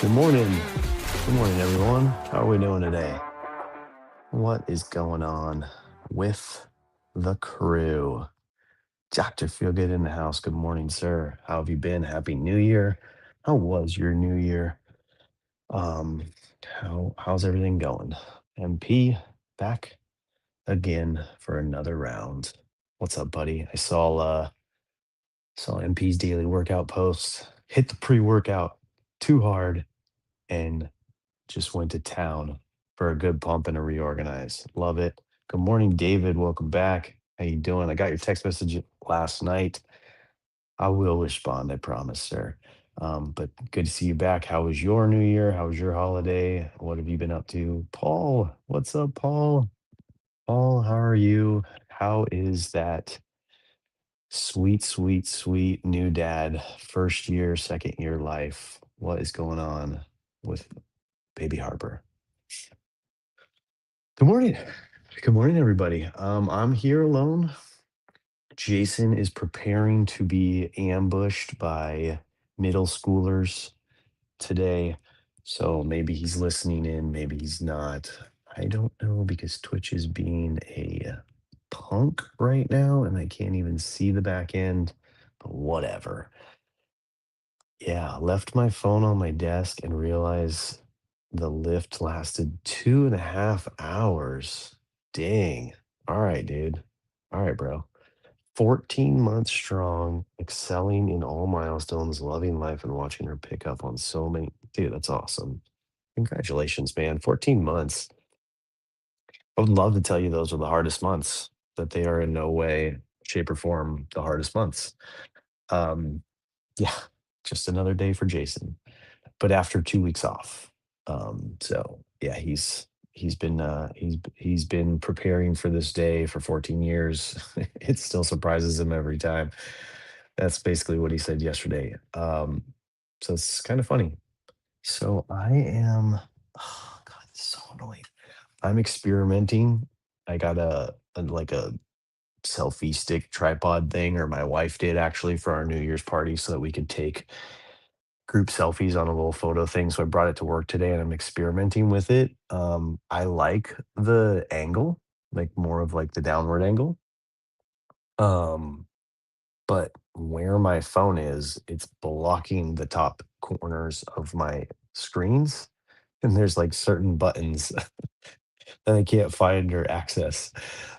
Good morning. Good morning, everyone. How are we doing today? What is going on with the crew? Dr. Feelgood in the house. Good morning, sir. How have you been? Happy New Year. How was your New Year? Um, how's everything going? MP back again for another round. What's up, buddy? I saw MP's daily workout post. Hit the pre-workout too hard and just went to town for a good pump and a reorganize. Love it. Good morning, David. Welcome back. How you doing? I got your text message last night. I will respond, I promise, sir. But good to see you back. How was your New Year? How was your holiday? What have you been up to? Paul, what's up, Paul? Paul, how are you? How is that sweet, sweet, sweet new dad, first year, second year life? What is going on with baby Harper? Good morning. Good morning, everybody. I'm here alone. Jason is preparing to be ambushed by middle schoolers today. So maybe he's listening in, maybe he's not. I don't know because Twitch is being a punk right now and I can't even see the back end, but whatever. Yeah, left my phone on my desk and realized the lift lasted 2.5 hours. Dang. All right, dude. All right, bro. 14 months strong, excelling in all milestones, loving life, and watching her pick up on so many. Dude, that's awesome. Congratulations, man. 14 months. I would love to tell you those are the hardest months, that they are in no way, shape, or form the hardest months. Um, yeah, just another day for Jason, but after 2 weeks off. So yeah, he's been preparing for this day for 14 years. It still surprises him every time. That's basically what he said yesterday. So it's kind of funny. So I am, oh God, it's so annoying. I'm experimenting. I got a selfie stick tripod thing, or my wife did actually for our New Year's party so that we could take group selfies on a little photo thing. So I brought it to work today and I'm experimenting with it. I like the angle, like more of like the downward angle. Um, but where my phone is, it's blocking the top corners of my screens. And there's like certain buttons that I can't find or access.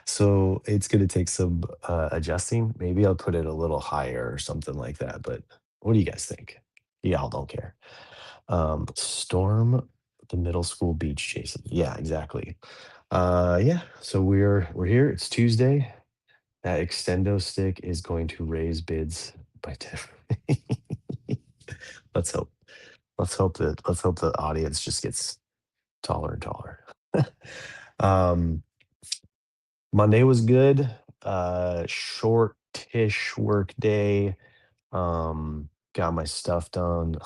So it's going to take some adjusting. Maybe I'll put it a little higher or something like that. But what do you guys think? Y'all don't care. Storm the middle school beach, Jason. Yeah, exactly. Yeah, so we're here. It's Tuesday. That extendo stick is going to raise bids by 10. Let's hope. Let's hope the audience just gets taller and taller. um Monday was good. Shortish work day. Got my stuff done.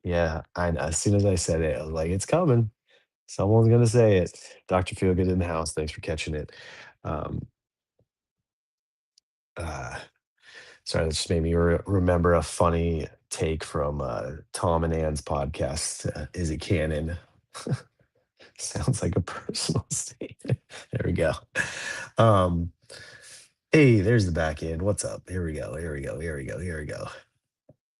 Yeah, as soon as I said it, I was like, it's coming. Someone's gonna say it. Dr. Feelgood in the house. Thanks for catching it. Um, uh, sorry, that just made me remember a funny. take from Tom and Ann's podcast. Is it canon? Sounds like a personal statement. There we go. Um, hey, there's the back end. What's up? Here we go. Here we go. Here we go. Here we go.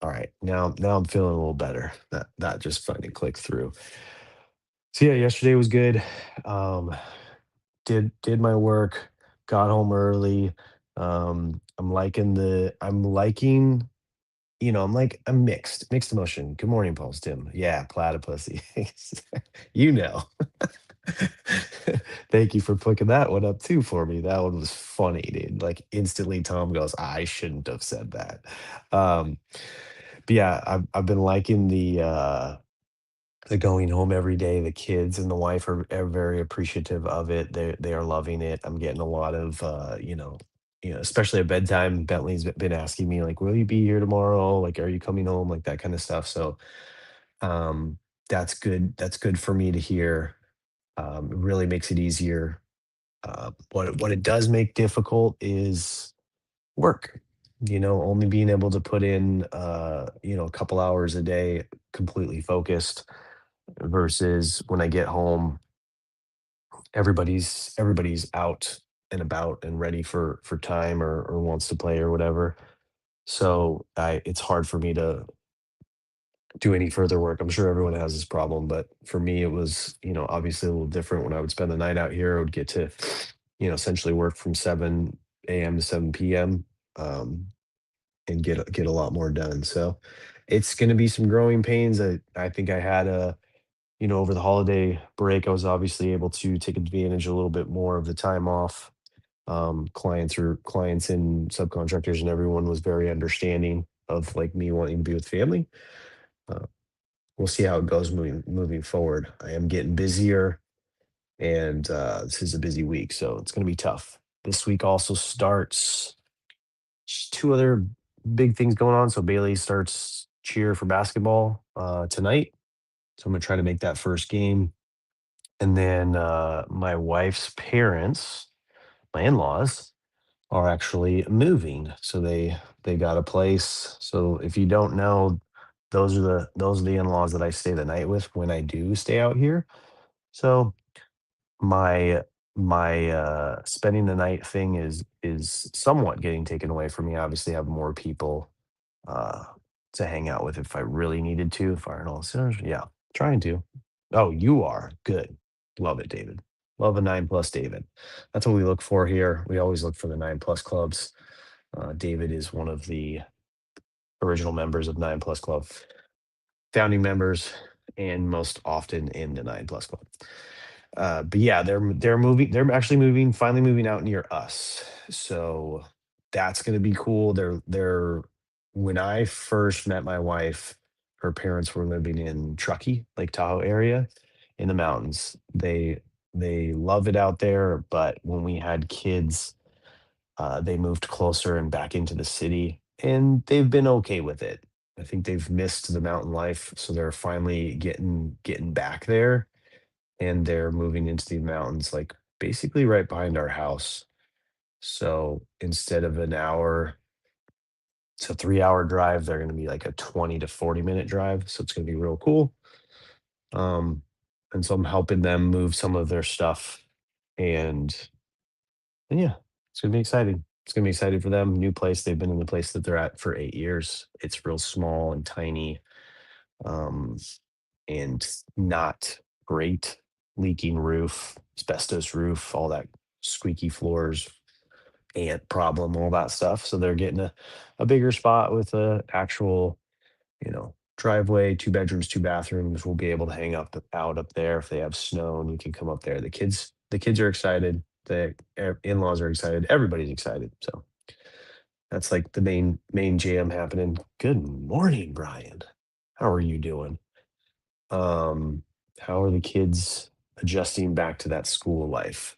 All right, now I'm feeling a little better. That just finally clicked through. So yeah, yesterday was good. Um, did my work, got home early. I'm liking, I'm mixed emotion. Good morning, Pulse Tim. Yeah, platypus. you know. Thank you for picking that one up too for me. That one was funny, dude. Like instantly Tom goes, I shouldn't have said that. Um, but yeah, I've been liking the going home every day. The kids and the wife are very appreciative of it. They are loving it. I'm getting a lot of especially at bedtime. Bentley's been asking me like, "Will you be here tomorrow? Like, are you coming home?" Like that kind of stuff. So um, that's good. That's good for me to hear. It really makes it easier. What it does make difficult is work. Only being able to put in a couple hours a day completely focused versus when I get home, everybody's out and about and ready for time or wants to play or whatever. So it's hard for me to do any further work. I'm sure everyone has this problem, but for me it was, obviously a little different when I would spend the night out here. I would get to, essentially work from 7 a.m. to 7 p.m. Um, and get a lot more done. So it's going to be some growing pains. I think I had over the holiday break, I was obviously able to take advantage a little bit more of the time off. Clients and subcontractors and everyone was very understanding of like me wanting to be with family. Uh, we'll see how it goes moving forward. I am getting busier, and this is a busy week, so it's going to be tough. This week also starts just two other big things going on. So Bailey starts cheer for basketball tonight, so I'm gonna try to make that first game. And then my wife's parents, my in-laws, are actually moving. So they got a place. So if you don't know, those are the in-laws that I stay the night with when I do stay out here. So my my spending the night thing is somewhat getting taken away from me. Obviously, I have more people uh to hang out with if I really needed to. Fire and all sinners. Yeah, trying to. Oh, you are good. Love it, David. Love a 9 plus David. That's what we look for here. We always look for the 9 plus clubs. David is one of the original members of 9 plus club, founding members, and most often in the 9 plus club. But yeah, they're moving. They're actually moving. Finally, moving out near us. So that's gonna be cool. They're When I first met my wife, her parents were living in Truckee, Lake Tahoe area, in the mountains. They love it out there, but when we had kids, they moved closer and back into the city, and they've been okay with it. I think they've missed the mountain life, so they're finally getting back there, and they're moving into the mountains, like, basically right behind our house. So, instead of an hour to 3-hour drive, they're gonna be like a 20 to 40-minute drive, so it's gonna be real cool. Um, and so I'm helping them move some of their stuff, and yeah, it's gonna be exciting. It's gonna be exciting for them. New place, they've been in the place that they're at for 8 years. It's real small and tiny, um, and not great. Leaking roof, asbestos roof, all that, squeaky floors, ant problem, all that stuff. So they're getting a bigger spot with a actual, driveway, 2 bedrooms, 2 bathrooms. We'll be able to hang up out up there if they have snow, and we can come up there. The kids are excited. The in-laws are excited. Everybody's excited. So that's like the main jam happening. Good morning, Brian. How are you doing? Um, how are the kids adjusting back to that school life?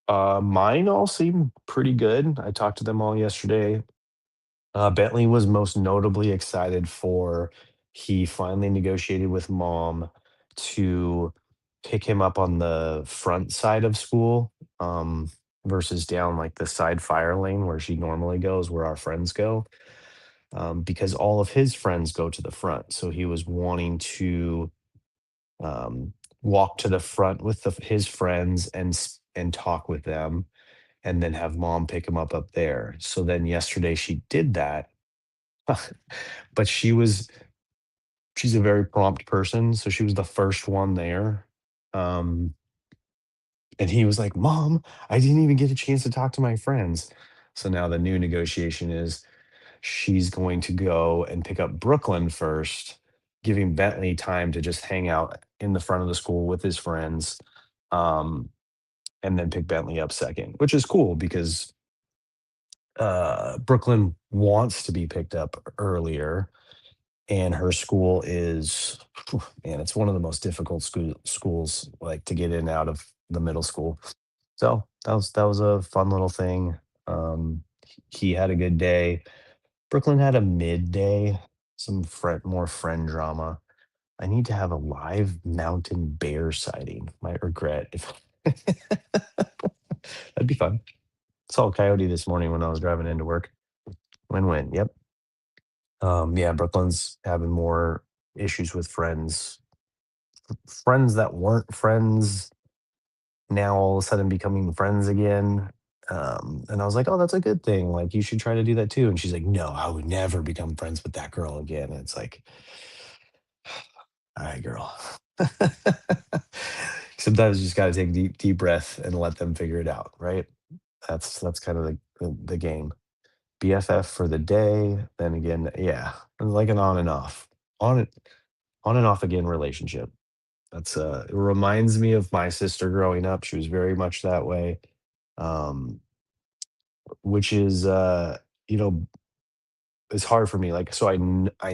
Mine all seem pretty good. I talked to them all yesterday. Bentley was most notably excited for he finally negotiated with mom to pick him up on the front side of school, versus down like the side fire lane where she normally goes, where our friends go. because all of his friends go to the front. So he was wanting to um, walk to the front with his friends and talk with them, and then have mom pick him up there. So then yesterday she did that, but she's a very prompt person, so she was the first one there. Um, and he was like, "Mom, I didn't even get a chance to talk to my friends." So now the new negotiation is she's going to go and pick up Brooklyn first, giving Bentley time to just hang out in the front of the school with his friends, um, and then pick Bentley up second, which is cool because Brooklyn wants to be picked up earlier, and her school is, man, it's one of the most difficult schools like to get in out of the middle school. So that was a fun little thing. He had a good day. Brooklyn had a midday, some more friend drama. I need to have a live mountain bear sighting. Might regret if that'd be fun. Saw a coyote this morning when I was driving into work. Win-win. Yep. Yeah, Brooklyn's having more issues with friends that weren't friends now all of a sudden becoming friends again. And I was like, "Oh, that's a good thing. Like, you should try to do that too." And she's like, "No, I would never become friends with that girl again." And it's like, "All right, girl." Sometimes you just got to take a deep breath and let them figure it out, right? That's kind of the game. BFF for the day. Then again, yeah, like an on and off, on it, on and off again relationship. It reminds me of my sister growing up. She was very much that way. Um, which is you know, it's hard for me. Like, so I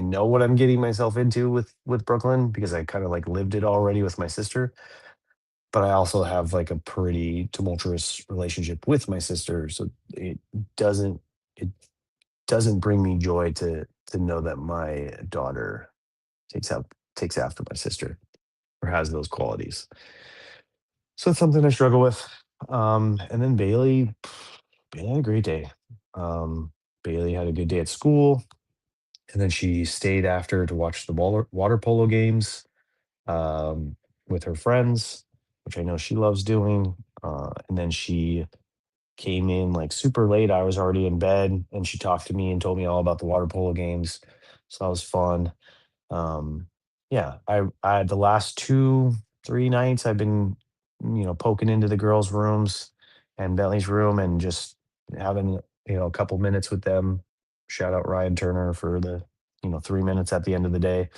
know what I'm getting myself into with Brooklyn because I kind of like lived it already with my sister, but I also have like a pretty tumultuous relationship with my sister, so doesn't it doesn't bring me joy to know that my daughter takes after my sister or has those qualities. So it's something I struggle with. And then Bailey had a great day. Um, Bailey had a good day at school, and then she stayed after to watch the water polo games um, with her friends, which I know she loves doing. And then she came in like super late. I was already in bed, and she talked to me and told me all about the water polo games. So that was fun. Um, yeah, I the last 2, 3 nights I've been, poking into the girls' rooms and Bentley's room and just having, a couple minutes with them. Shout out Ryan Turner for the, 3 minutes at the end of the day.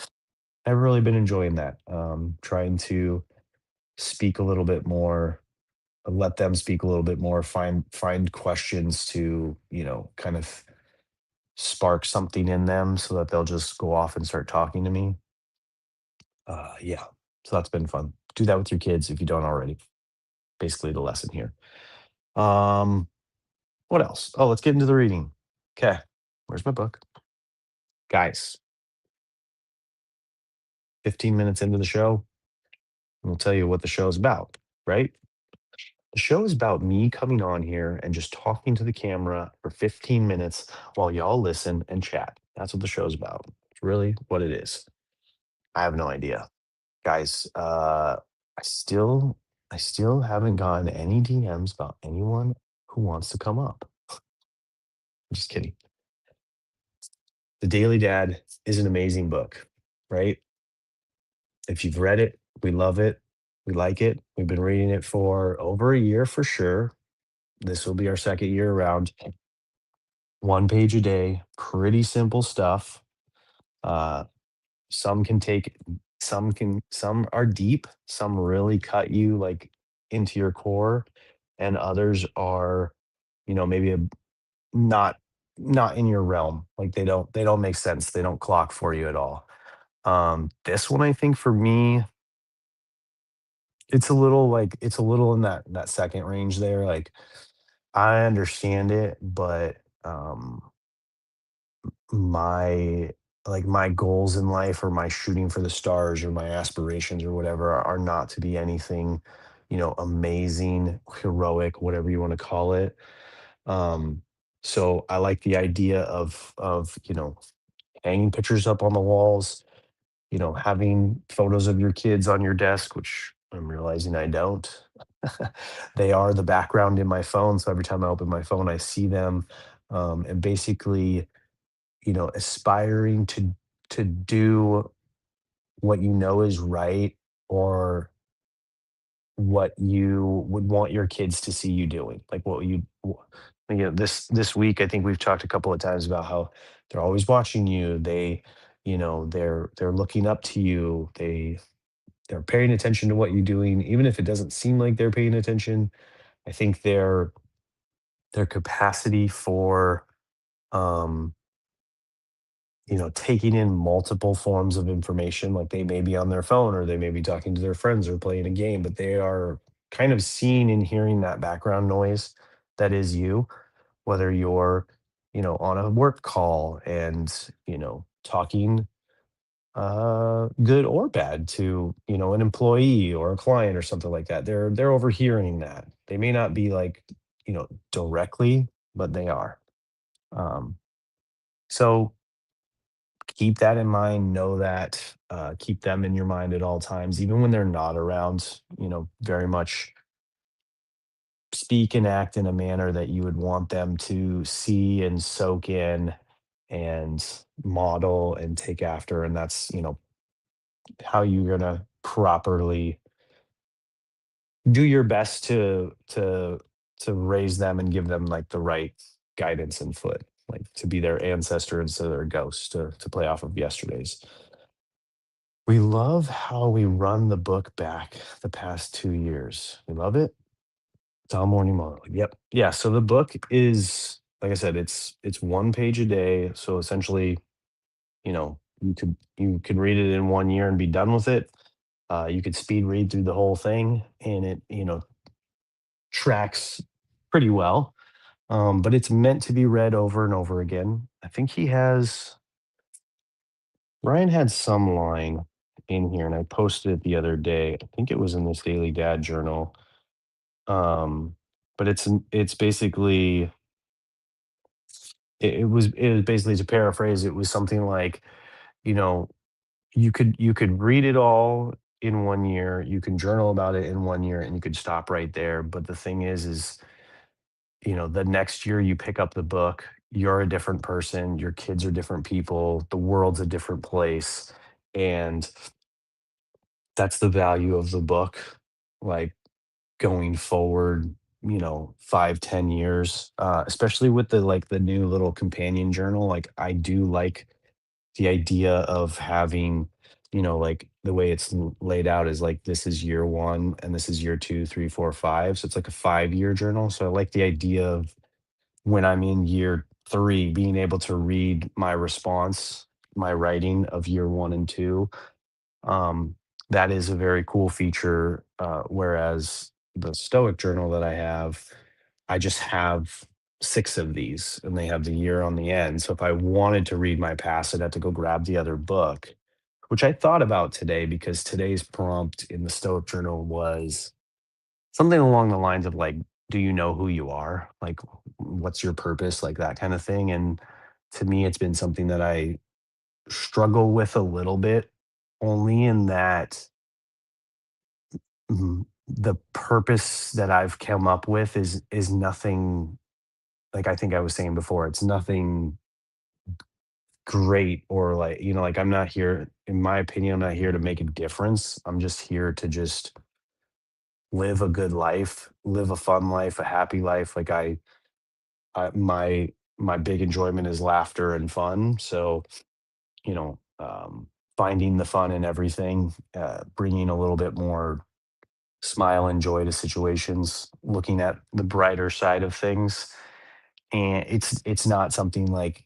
I've really been enjoying that. Trying to speak a little bit more, let them speak a little bit more, find questions to, kind of spark something in them so that they'll just go off and start talking to me. Yeah, so that's been fun. Do that with your kids if you don't already. Basically, the lesson here. Um, what else? Oh, let's get into the reading. Okay, where's my book, guys? 15 minutes into the show, we'll tell you what the show is about. Right? The show is about me coming on here and just talking to the camera for 15 minutes while y'all listen and chat. That's what the show's about. It's really what it is. I have no idea. Guys, I still I still haven't gotten any DMs about anyone who wants to come up. I'm just kidding. The Daily Dad is an amazing book, right? If you've read it, we love it. We like it. We've been reading it for over a year for sure. This will be our second year around. One page a day, pretty simple stuff. Uh, some can take some are deep, some really cut you like into your core, and others are, maybe not not in your realm. Like they don't make sense. They don't clock for you at all. This one I think for me, it's a little in that second range there. Like I understand it, but my my goals in life or my shooting for the stars or my aspirations or whatever are not to be anything, amazing, heroic, whatever you want to call it. Um, So I like the idea of, hanging pictures up on the walls, having photos of your kids on your desk, which I'm realizing I don't. They are the background in my phone, so every time I open my phone, I see them, and basically, aspiring to do what you know is right or what you would want your kids to see you doing. Like what this week, I think we've talked a couple of times about how they're always watching you. They're looking up to you. They're paying attention to what you're doing, even if it doesn't seem like they're paying attention. I think their capacity for um, taking in multiple forms of information, like they may be on their phone or they may be talking to their friends or playing a game, but they are kind of seeing and hearing that background noise that is you, whether you're, on a work call and, talking good or bad to an employee or a client or something like that. They're overhearing that. They may not be like directly, but they are. Um, so keep that in mind. Know that. Keep them in your mind at all times, even when they're not around. Very much speak and act in a manner that you would want them to see and soak in and model and take after. And that's how you're gonna properly do your best to raise them and give them like the right guidance and foot, like to be their ancestor instead of their ghost, to play off of yesterday's. We love how we run the book back the past 2 years. We love it. Tom morning monologue. Yep. Yeah. So the book is, like I said, it's one page a day. So essentially, you could read it in 1 year and be done with it. You could speed read through the whole thing, and it tracks pretty well. But it's meant to be read over and over again. I think Ryan had some line in here, and I posted it the other day. I think it was in this Daily Dad Journal. Um, but it's basically it was basically, to paraphrase, it was something like, you know, you could read it all in 1 year, you can journal about it in 1 year, and you could stop right there. But the thing is the next year you pick up the book, you're a different person, your kids are different people, the world's a different place. And that's the value of the book. Like going forward, 5, 10 years, especially with the new little companion journal. Like I do like the idea of having, like the way it's laid out is like this is year one and this is year two, three, four, five. So it's like a 5 year journal. So I like the idea of when I'm in year three, being able to read my response, my writing of year one and two. Um, that is a very cool feature. Whereas the Stoic journal that I have, I just have six of these and they have the year on the end. So if I wanted to read my past, I'd have to go grab the other book, which I thought about today because today's prompt in the Stoic journal was something along the lines of like, do you know who you are? Like, what's your purpose? Like that kind of thing. And to me, it's been something that I struggle with a little bit, only in that the purpose that I've come up with is nothing, like I think I was saying before, it's nothing great or like, like I'm not here, in my opinion, I'm not here to make a difference. I'm just here to just live a good life, live a fun life, a happy life. Like my big enjoyment is laughter and fun. So, finding the fun in everything, bringing a little bit more smile and joy to situations, looking at the brighter side of things. And it's not something like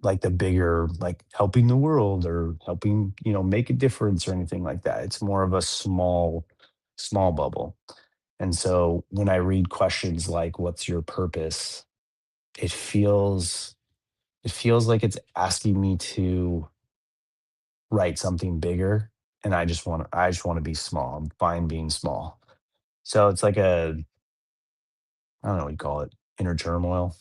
the bigger, like helping the world or helping, make a difference or anything like that. It's more of a small bubble. And so when I read questions like what's your purpose, it feels it feels like it's asking me to write something bigger, and I just want to be small. I'm fine being small. So it's like I don't know what you call it, inner turmoil.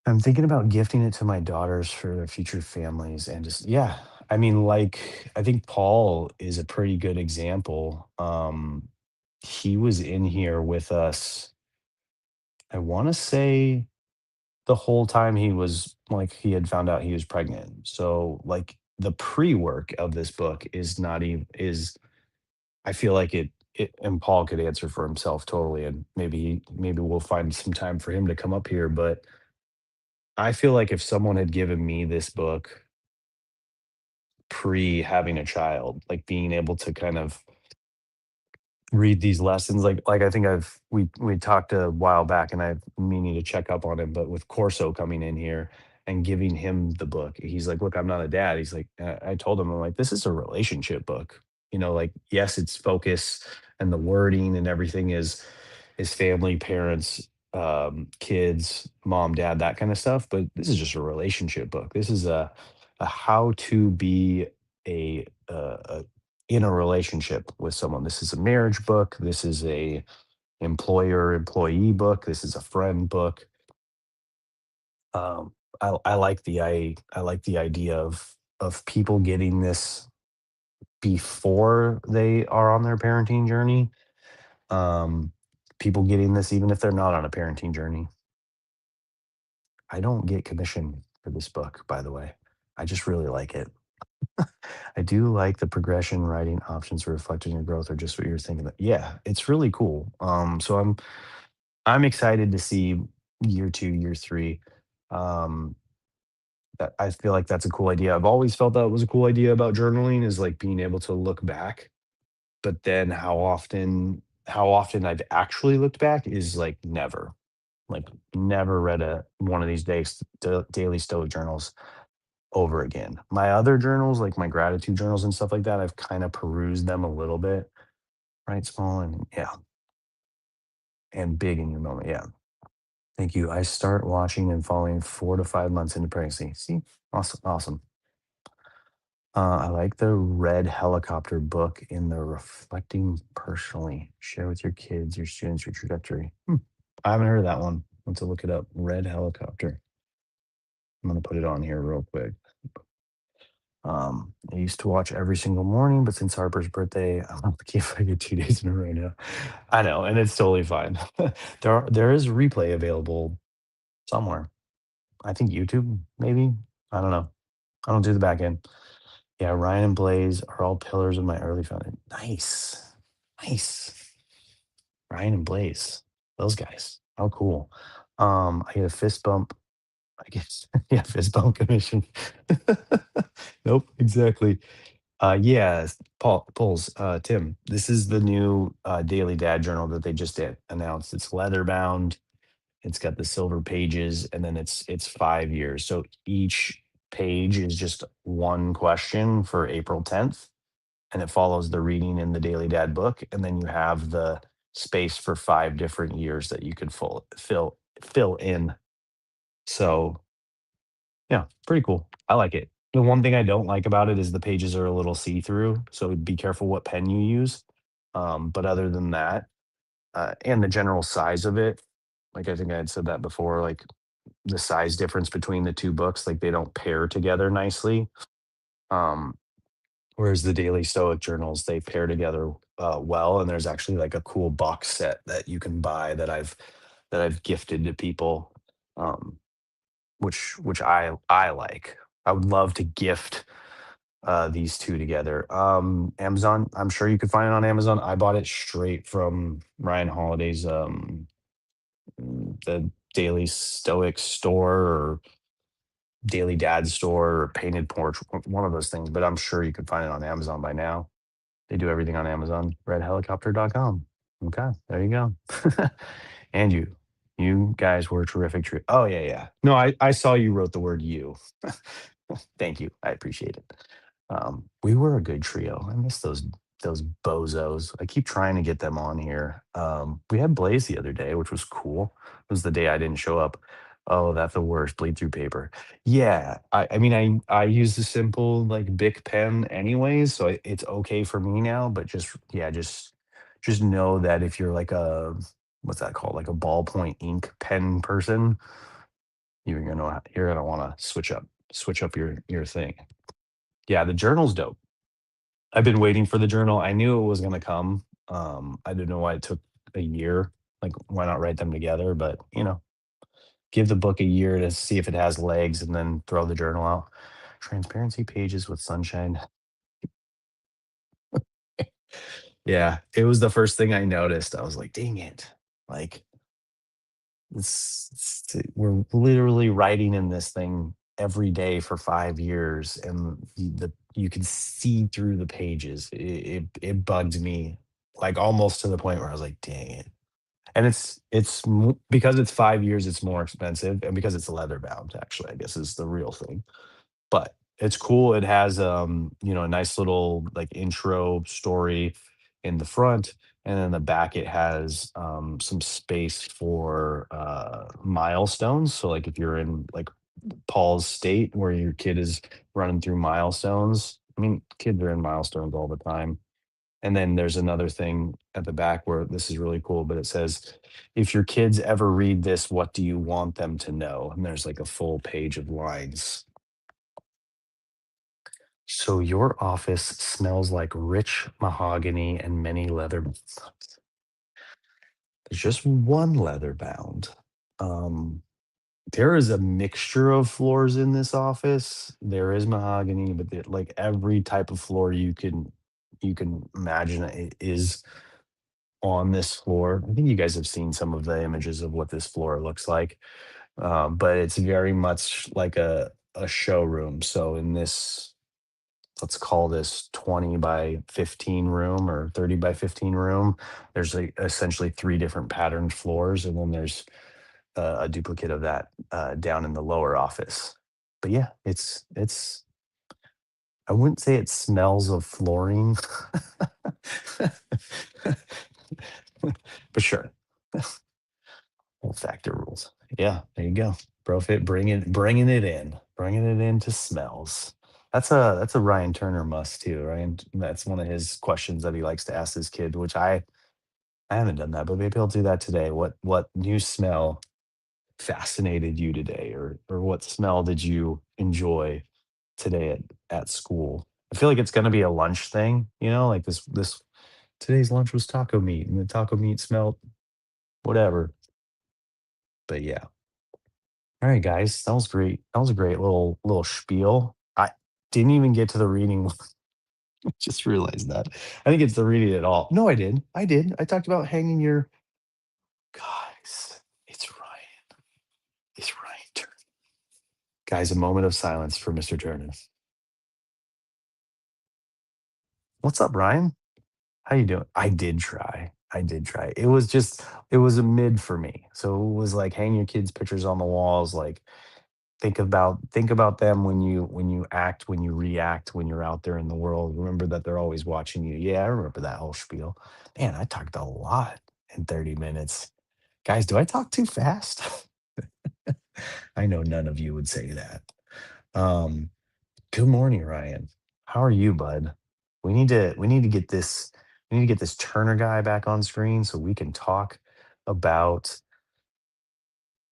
I'm thinking about gifting it to my daughters for their future families and just yeah. I mean, like, I think Paul is a pretty good example. He was in here with us, I wanna say the whole time he was like, he had found out he was pregnant. So, like, the pre-work of this book is not even is I feel like it and Paul could answer for himself totally, and maybe we'll find some time for him to come up here, but I feel like if someone had given me this book pre having a child, like being able to kind of read these lessons, like I think we talked a while back, and I've meaning to check up on him, but with Corso coming in here and giving him the book, he's like, "Look, I'm not a dad." He's like, I told him, I'm like, "This is a relationship book." Like, yes, it's focus and the wording and everything is family, parents, kids, mom, dad, that kind of stuff. But this is just a relationship book. This is a how to be a in a relationship with someone. This is a marriage book. This is a employer employee book. This is a friend book. I like the idea of people getting this before they are on their parenting journey. Um, People getting this even if they're not on a parenting journey. I don't get commission for this book, by the way. I just really like it. I do like the progression writing options reflecting your growth or just what you're thinking. Yeah, it's really cool. So I'm excited to see year two, year three. Um, that I feel like that's a cool idea. I've always felt that was a cool idea about journaling is like being able to look back, but then how often I've actually looked back is like never. Like never read a one of these daily stoic journals over again. My other journals, like my gratitude journals and stuff like that, I've kind of perused them a little bit, right? Small and yeah, and big in your moment. Yeah. Thank you. I start watching and following 4 to 5 months into pregnancy. See, awesome, awesome. I like the red helicopter book in the reflecting personally. Share with your kids, your students, your trajectory. I haven't heard of that one. Let's look it up. Red helicopter. I'm gonna put it on here real quick. I used to watch every single morning, but since Harper's birthday, I'm lucky if I get 2 days in a row now. I know, and it's totally fine. There is replay available somewhere. I think YouTube, maybe. I don't know. I don't do the back end. Yeah, Ryan and Blaze are all pillars of my early founding. Nice, nice. Ryan and Blaze, those guys. How cool. I get a fist bump. I guess yeah, fist bump commission. Nope, exactly. Yeah, Tim, this is the new Daily Dad Journal that they just announced. It's leather bound. It's got the silver pages, and then it's 5 years. So each page is just one question for April 10th, and it follows the reading in the Daily Dad book, and then you have the space for 5 different years that you could fill in. So yeah, pretty cool. I like it. The one thing I don't like about it is the pages are a little see-through, so be careful what pen you use. But other than that, and the general size of it, like I think I had said that before, like the size difference between the two books, like they don't pair together nicely. Um, Whereas the Daily Stoic journals, they pair together well, and there's actually like a cool box set that you can buy that I've gifted to people. Um, which I like. I would love to gift these two together. Amazon, I'm sure you could find it on Amazon. I bought it straight from Ryan Holiday's the Daily Stoic store or Daily Dad store or Painted Porch, one of those things. But I'm sure you could find it on Amazon by now. They do everything on Amazon. Redhelicopter.com. Okay, there you go. And you guys were a terrific trio. Oh yeah, yeah. No, I saw you wrote the word you. Thank you. I appreciate it. We were a good trio. I miss those bozos. I keep trying to get them on here. We had Blaze the other day, which was cool. It was the day I didn't show up. Oh, that's the worst. Bleed through paper. Yeah, I mean, I use the simple like Bic pen anyways, so it's okay for me now. But just yeah, just know that if you're like a what's that called, like a ballpoint ink pen person, you're gonna wanna switch up your thing. Yeah, the journal's dope. I've been waiting for the journal. I knew it was gonna come. I didn't know why it took a year. Like, why not write them together? But, give the book a year to see if it has legs and then throw the journal out. Transparency pages with sunshine. Yeah, it was the first thing I noticed. I was like, "Dang it." Like, we're literally writing in this thing every day for 5 years, and you can see through the pages. It bugged me, like, almost to the point where I was like, "Dang it." And because it's 5 years, it's more expensive, and because it's leather bound, actually, I guess is the real thing. But it's cool. It has, a nice little, like, intro story in the front, and in the back, it has, some space for, milestones. So, like, if you're in, like, Paul's state where your kid is running through milestones. I mean, kids are in milestones all the time. And then there's another thing at the back where this is really cool, but it says, "If your kids ever read this, what do you want them to know?" And there's, like, a full page of lines. So your office smells like rich mahogany and many leather. There's just one leather bound. Um, there is a mixture of floors in this office. There is mahogany, but like every type of floor you can imagine it is on this floor. I think you guys have seen some of the images of what this floor looks like, but it's very much like a showroom. So in this, let's call this 20 by 15 room or 30 by 15 room, there's essentially three different patterned floors, and then there's a duplicate of that down in the lower office. But yeah, it's I wouldn't say it smells of flooring, but sure. Factor rules. Yeah, there you go. Profit bringing it into smells. That's a Ryan Turner must too. Ryan, that's one of his questions that he likes to ask his kid, which I haven't done that, but maybe I'll do that today. What new smell fascinated you today, or what smell did you enjoy today at school? I feel like it's gonna be a lunch thing, like this today's lunch was taco meat, and the taco meat smelled whatever. But yeah. All right, guys, that was great. That was a great little spiel. I didn't even get to the reading. Just realized that. I didn't get to the reading at all. No, I did. I did. I talked about hanging your guys. It's Ryan. It's Ryan Turner. Guys, a moment of silence for Mr. Turner. What's up, Ryan? How you doing? I did try. I did try. It was a mid for me. So it was like hang your kids' pictures on the walls, like think about them when you act, when you react, when you're out there in the world. Remember that they're always watching you. Yeah, I remember that whole spiel. Man, I talked a lot in 30 minutes. Guys, do I talk too fast? I know none of you would say that. Um, Good morning, Ryan. How are you, bud? We need to get this Turner guy back on screen so we can talk about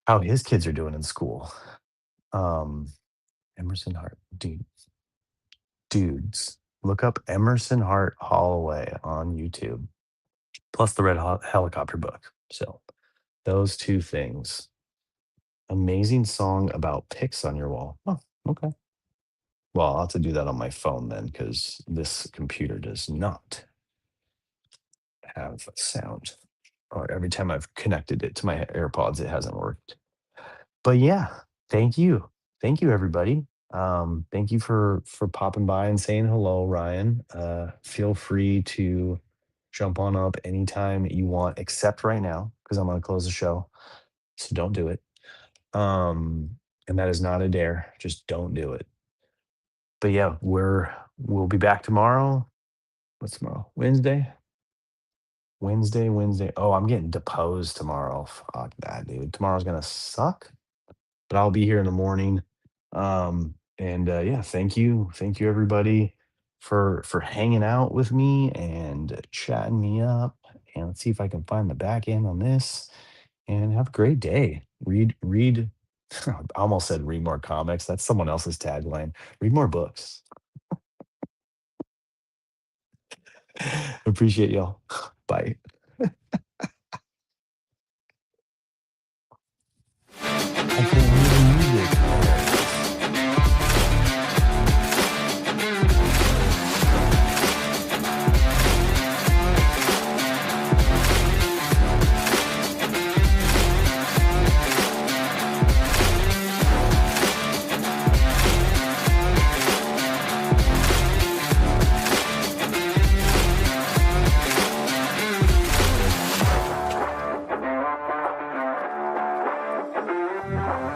how his kids are doing in school. Um, Emerson Hart, dudes, look up Emerson Hart Holloway on YouTube, plus the Red Helicopter book. So those two things. Amazing song about pics on your wall. Oh, okay. Well, I'll have to do that on my phone then, because this computer does not have sound. Or every time I've connected it to my AirPods, it hasn't worked. But yeah, thank you. Thank you, everybody. Thank you for popping by and saying hello, Ryan. Feel free to jump on up anytime you want, except right now, because I'm gonna close the show. So don't do it. And that is not a dare. Just don't do it. But yeah, we'll be back tomorrow. What's tomorrow? Wednesday? Wednesday. Oh, I'm getting deposed tomorrow. Fuck that, dude. Tomorrow's gonna suck, but I'll be here in the morning. And yeah, thank you everybody for hanging out with me and chatting me up. And let's see if I can find the back end on this. And have a great day. Read I almost said read more comics. That's someone else's tagline. Read more books. Appreciate y'all. Bye. I can't hear the music. Oh, there it is.